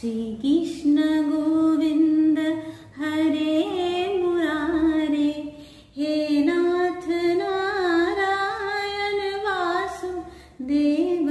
श्री कृष्ण गोविंद हरे मुरारे, हे नाथ नारायण वासुदेव।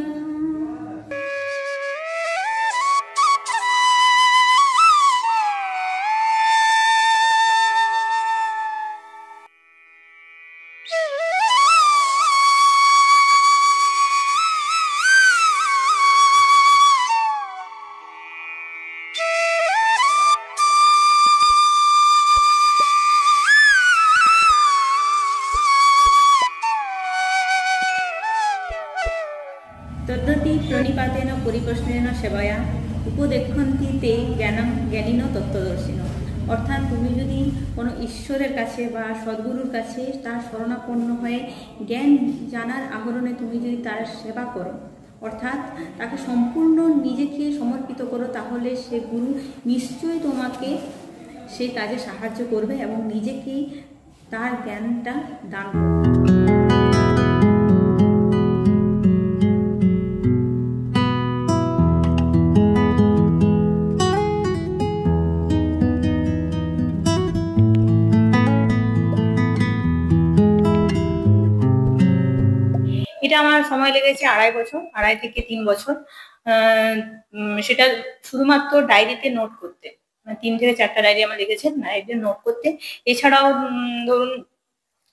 तद्दति प्रणिपातेन परिप्रश्नेन सेवाया उपदेक्षन्ति ते ज्ञानं ज्ञानिनो तत्त्वदर्शिनो। অর্থাৎ তুমি যদি কোনো ঈশ্বরের কাছে বা সদ্গুরুর কাছে তার শরণাপন্ন হয়ে জ্ঞান জানার আহরণে তুমি যদি তার সেবা করো, অর্থাৎ তাকে সম্পূর্ণ নিজেকে সমর্পিত করো, তাহলে সে গুরু নিশ্চয়ই তোমাকে সেই কাজে সাহায্য করবে এবং নিজেকেই তার জ্ঞানটা দান করবে। এটা আমার সময় লেগেছে 2.5 বছর, 2.5 থেকে 3 বছর। সেটা শুধুমাত্র ডায়েরিতে নোট করতে, 3 থেকে 4টা ডায়েরি আমার লেগেছে ডায়েরিতে নোট করতে। এছাড়াও ধরুন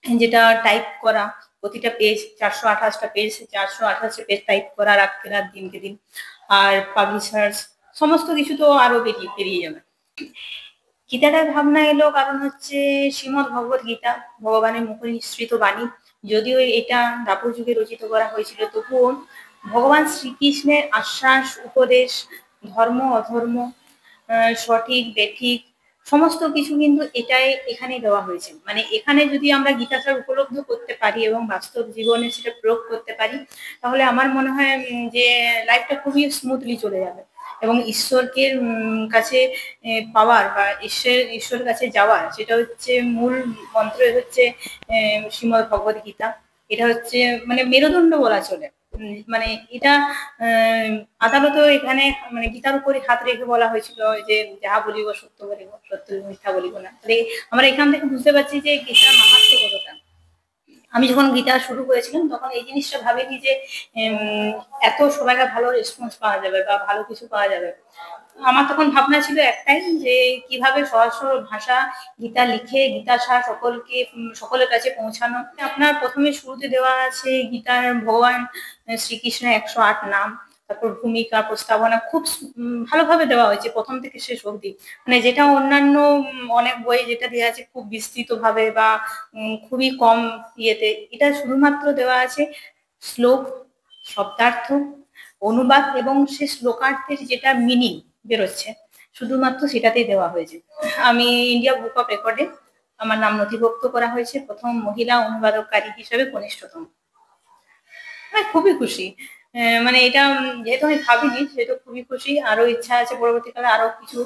যেটা টাইপ করা, প্রতিটা পেজ 428টা পেজ, 428টা পেজ টাইপ করা রাখতে রাত দিনকে দিন। আর পাবলিশার্স সমস্ত কিছু তো আরো পেরিয়ে যাবে। গীতাটার ভাবনা এলো কারণ হচ্ছে শ্রীমদ্ ভগবত গীতা ভগবানের মুখে নিঃসৃত বাণী। যদিও এটা দ্বাপর যুগে রচিত করা হয়েছিল, তবুও ভগবান শ্রীকৃষ্ণের আশ্বাস, উপদেশ, ধর্ম অধর্ম, সঠিক বেঠিক সমস্ত কিছু কিন্তু এখানে দেওয়া হয়েছে। মানে এখানে যদি আমরা গীতাসার উপলব্ধ করতে পারি এবং বাস্তব জীবনে সেটা প্রয়োগ করতে পারি, তাহলে আমার মনে হয় যে লাইফটা খুবই স্মুথলি চলে যাবে এবং ঈশ্বরকে কাছে পাওয়ার বা ঈশ্বরের কাছে যাওয়ার, সেটা হচ্ছে মূল মন্ত্র হচ্ছে শ্রীমদ্ ভগবত গীতা। এটা হচ্ছে মানে মেরুদণ্ড বলা চলে। মানে এটা আদালত এখানে মানে গীতার উপরে হাত রেখে বলা হয়েছিল যে যাহা বলিব সত্য বলিব, সত্য মিথ্যা বলিব না। তাহলে আমরা এখান থেকে বুঝতে পারছি যে গীতার মাহাত্ম্য কতটা। আমি যখন গীতা শুরু করেছিলাম তখন এই জিনিসটা ভাবিনি যে এত সবাইকে ভালো রেসপন্স পাওয়া যাবে বা ভালো কিছু পাওয়া যাবে। আমার তখন ভাবনা ছিল একটাই, যে কিভাবে সহজ সরল ভাষা গীতা লিখে গীতাসার সকলের কাছে পৌঁছানো। আপনার প্রথমে শুরুতে দেওয়া আছে গীতার ভগবান শ্রীকৃষ্ণের 108 নাম, তারপর ভূমিকা প্রস্তাবনা খুব ভালোভাবে দেওয়া হয়েছে প্রথম থেকে শেষ অবধি। মানে যেটা অন্যান্য অনেক বই যেটা দেওয়া আছে খুব বিস্তৃত ভাবে বা খুবই কম ইয়েতে, এটা শুধুমাত্র দেওয়া আছে শ্লোক, শব্দার্থ, অনুবাদ এবং সে শ্লোকার্থের যেটা মিনিং বেরোচ্ছে শুধুমাত্র সেটাতেই দেওয়া হয়েছে। আমি ইন্ডিয়া বুক অফ রেকর্ডে আমার নাম নথিভুক্ত করা হয়েছে প্রথম মহিলা অনুবাদককারী হিসেবে কনিষ্ঠতম। খুবই খুশি। মানে এটা যেহেতু আমি ভাবিনি সেহেতু খুবই খুশি। আরো ইচ্ছা আছে পরবর্তীকালে আরো কিছু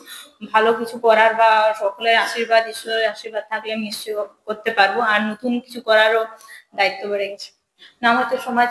ভালো কিছু করার, বা সকলের আশীর্বাদ, ঈশ্বরের আশীর্বাদ থাকলে আমি নিশ্চয়ই করতে পারবো। আর নতুন কিছু করারও দায়িত্ব বেড়ে গেছে। নাম হচ্ছে সমাজ।